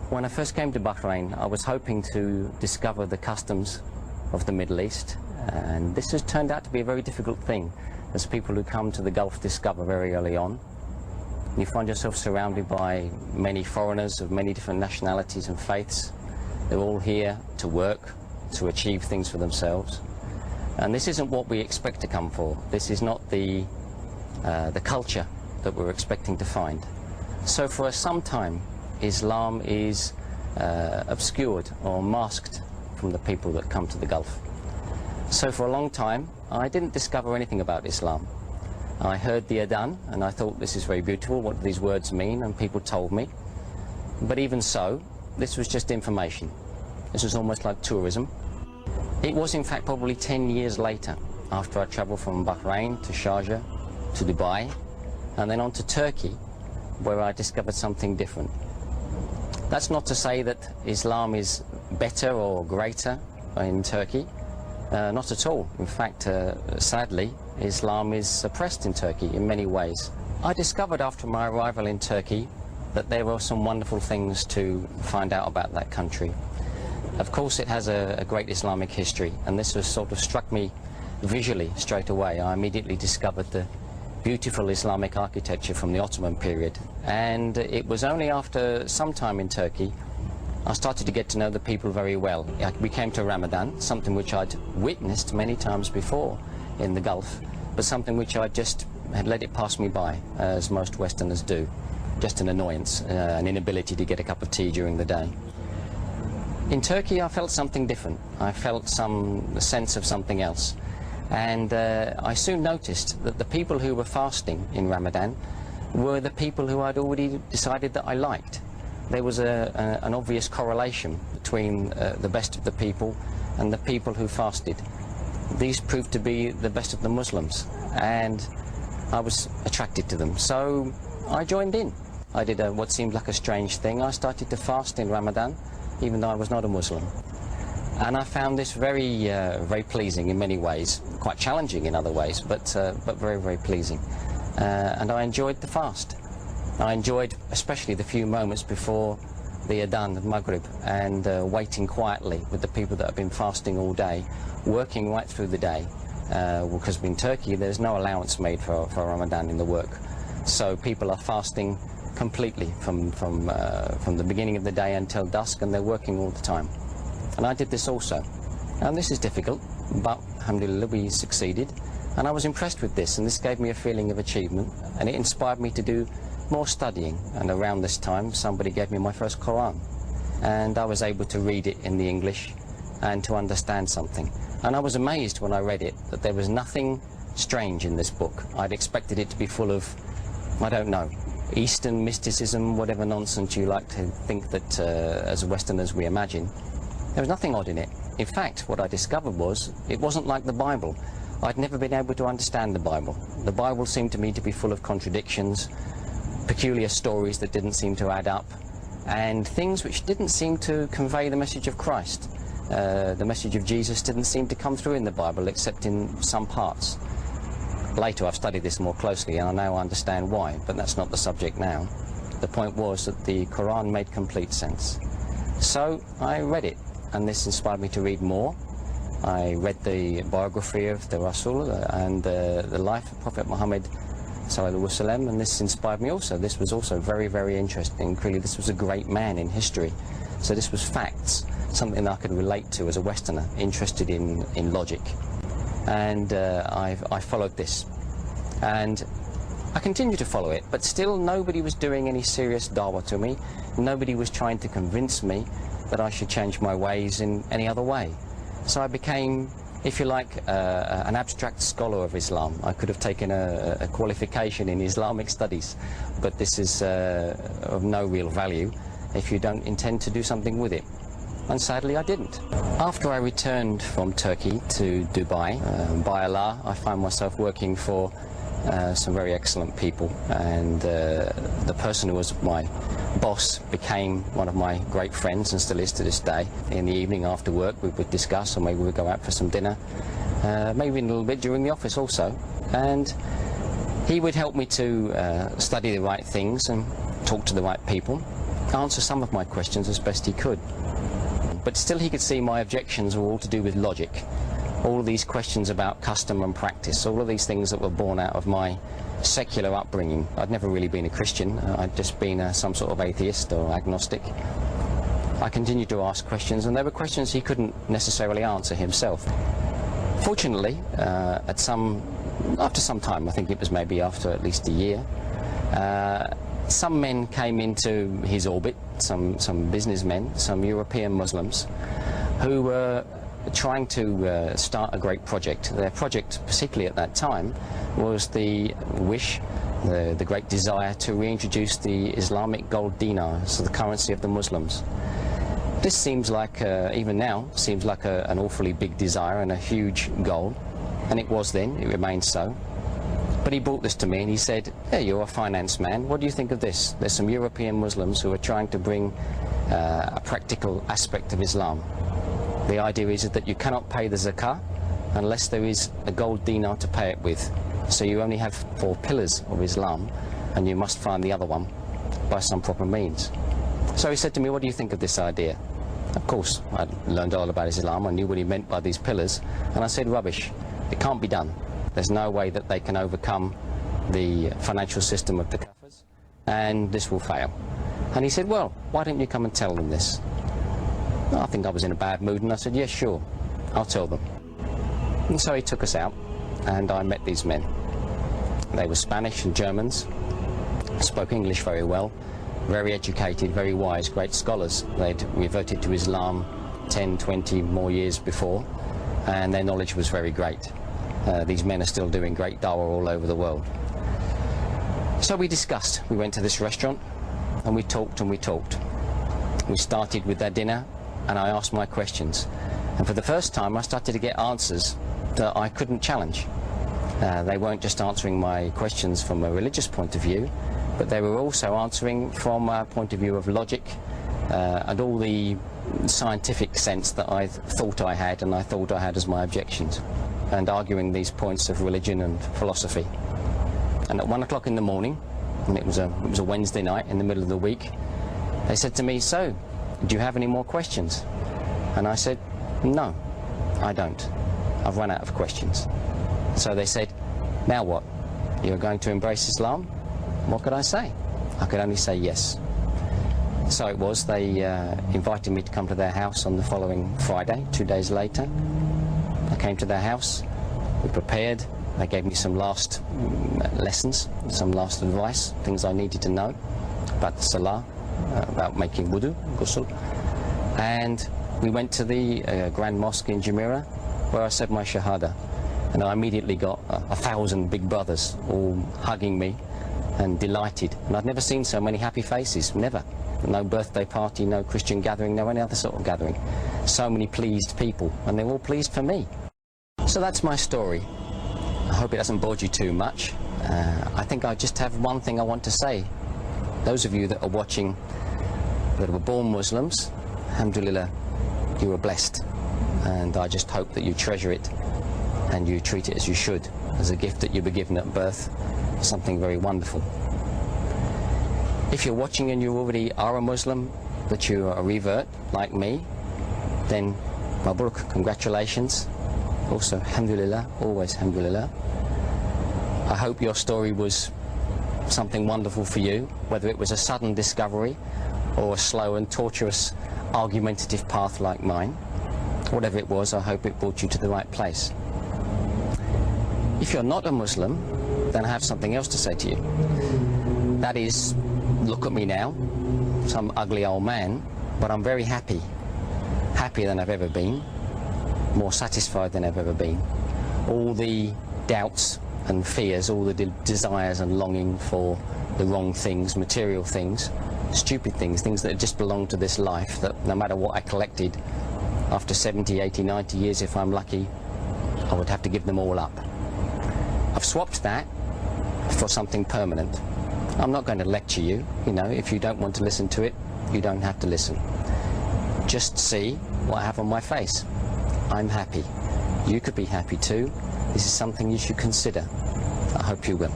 When I first came to Bahrain, I was hoping to discover the customs of the Middle East, and this has turned out to be a very difficult thing, as people who come to the Gulf discover very early on. You find yourself surrounded by many foreigners of many different nationalities and faiths. They're all here to work, to achieve things for themselves. And this isn't what we expect to come for. This is not the culture that we're expecting to find. So for some time, Islam is obscured or masked from the people that come to the Gulf. So for a long time, I didn't discover anything about Islam. I heard the adhan and I thought, this is very beautiful, what do these words mean? And people told me. But even so, this was just information. This was almost like tourism. It was in fact probably 10 years later, after I travelled from Bahrain to Sharjah, to Dubai, and then on to Turkey, where I discovered something different. That's not to say that Islam is better or greater in Turkey. Not at all. In fact, sadly, Islam is suppressed in Turkey in many ways. I discovered after my arrival in Turkey that there were some wonderful things to find out about that country. Of course, it has a great Islamic history, and this has sort of struck me visually straight away. I immediately discovered the beautiful Islamic architecture from the Ottoman period, and it was only after some time in Turkey I started to get to know the people very well. We came to Ramadan, something which I'd witnessed many times before in the Gulf, but something which I just had let it pass me by, as most Westerners do. Just an annoyance, an inability to get a cup of tea during the day. In Turkey, I felt something different. I felt some sense of something else. And I soon noticed that the people who were fasting in Ramadan were the people who I'd already decided that I liked. There was an obvious correlation between the best of the people and the people who fasted. These proved to be the best of the Muslims, and I was attracted to them. So I joined in. I did what seemed like a strange thing. I started to fast in Ramadan, even though I was not a Muslim. And I found this very, very pleasing in many ways, quite challenging in other ways, but very, very pleasing. And I enjoyed the fast. I enjoyed especially the few moments before the adhan of Maghrib, and waiting quietly with the people that have been fasting all day, working right through the day. Because in Turkey there's no allowance made for Ramadan in the work. So people are fasting completely from the beginning of the day until dusk, and they're working all the time. And I did this also. And this is difficult, but alhamdulillah we succeeded. And I was impressed with this, and this gave me a feeling of achievement, and it inspired me to do more studying. And around this time somebody gave me my first Quran, and I was able to read it in the English and to understand something. And I was amazed when I read it that there was nothing strange in this book. I'd expected it to be full of, I don't know, Eastern mysticism, whatever nonsense you like to think that as Westerners we imagine. There was nothing odd in it. In fact, what I discovered was it wasn't like the Bible. I'd never been able to understand the Bible. The Bible seemed to me to be full of contradictions, peculiar stories that didn't seem to add up, and things which didn't seem to convey the message of Christ. The message of Jesus didn't seem to come through in the Bible except in some parts. Later I've studied this more closely and I now understand why, but that's not the subject now. The point was that the Quran made complete sense. So I read it, and this inspired me to read more. I read the biography of the Rasul and the life of Prophet Muhammad Sallallahu Alaihi Wasallam, and this inspired me also. This was also very, very interesting. Clearly this was a great man in history. So this was facts, something that I could relate to as a Westerner, interested in logic. And I followed this. And I continued to follow it, but still nobody was doing any serious dawah to me. Nobody was trying to convince me that I should change my ways in any other way. So I became, if you like, an abstract scholar of Islam. I could have taken a qualification in Islamic studies, but this is of no real value if you don't intend to do something with it. And sadly I didn't. After I returned from Turkey to Dubai, by Allah, I found myself working for some very excellent people, and the person who was my boss became one of my great friends and still is to this day. In the evening after work we would discuss, or maybe we'd go out for some dinner, maybe a little bit during the office also, and he would help me to study the right things and talk to the right people. answer some of my questions as best he could. But still he could see my objections were all to do with logic. All of these questions about custom and practice, all of these things that were born out of my secular upbringing. I'd never really been a Christian, I'd just been some sort of atheist or agnostic. I continued to ask questions, and there were questions he couldn't necessarily answer himself. Fortunately, after some time, I think it was maybe after at least a year, some men came into his orbit, some businessmen, some European Muslims, who were trying to start a great project. Their project, particularly at that time, was the wish, the great desire to reintroduce the Islamic gold dinar as the currency of the Muslims. This seems like, even now, seems like an awfully big desire and a huge goal, and it was then, it remains so. But he brought this to me and he said, "Hey, you're a finance man, what do you think of this? There's some European Muslims who are trying to bring a practical aspect of Islam. The idea is that you cannot pay the zakah unless there is a gold dinar to pay it with. So you only have 4 pillars of Islam, and you must find the other one by some proper means." So he said to me, "What do you think of this idea?" Of course, I'd learned all about Islam, I knew what he meant by these pillars, and I said, "Rubbish, it can't be done. There's no way that they can overcome the financial system of the Kafirs, and this will fail." And he said, "Well, why don't you come and tell them this?" Well, I think I was in a bad mood, and I said, "Yes, sure, I'll tell them." And so he took us out, and I met these men. They were Spanish and Germans, spoke English very well, very educated, very wise, great scholars. They'd reverted to Islam 10, 20 more years before, and their knowledge was very great. These men are still doing great dawah all over the world. So we discussed. We went to this restaurant, and we talked and we talked. We started with their dinner, and I asked my questions. And for the first time, I started to get answers that I couldn't challenge. They weren't just answering my questions from a religious point of view, but they were also answering from a point of view of logic and all the scientific sense that I thought I had and I thought I had as my objections, and arguing these points of religion and philosophy. And at 1 o'clock in the morning, and it was a Wednesday night in the middle of the week, they said to me, "So, do you have any more questions?" And I said, "No, I don't. I've run out of questions." So they said, "Now what? You're going to embrace Islam?" What could I say? I could only say yes. So it was. They invited me to come to their house on the following Friday, 2 days later. I came to their house, we prepared, they gave me some last lessons, some last advice, things I needed to know about the Salah, about making wudu, ghusl. And we went to the Grand Mosque in Jumeirah, where I said my Shahada. And I immediately got 1,000 big brothers all hugging me and delighted. And I'd never seen so many happy faces, never. No birthday party, no Christian gathering, no any other sort of gathering. So many pleased people, and they're all pleased for me. So that's my story. I hope it hasn't bored you too much. I think I just have one thing I want to say. Those of you that are watching that were born Muslims, alhamdulillah, you were blessed. And I just hope that you treasure it and you treat it as you should, as a gift that you were given at birth, something very wonderful. If you're watching and you already are a Muslim, but you are a revert like me, then Mabruk, congratulations. Also, alhamdulillah, always alhamdulillah. I hope your story was something wonderful for you, whether it was a sudden discovery or a slow and tortuous argumentative path like mine. Whatever it was, I hope it brought you to the right place. If you're not a Muslim, then I have something else to say to you. That is, look at me now, some ugly old man, but I'm very happy. Happier than I've ever been, more satisfied than I've ever been. All the doubts and fears, all the desires and longing for the wrong things, material things, stupid things, things that just belong to this life, that no matter what I collected, after 70, 80, 90 years, if I'm lucky, I would have to give them all up. I've swapped that for something permanent. I'm not going to lecture you, you know, if you don't want to listen to it, you don't have to listen. Just see what I have on my face. I'm happy. You could be happy too. This is something you should consider. I hope you will.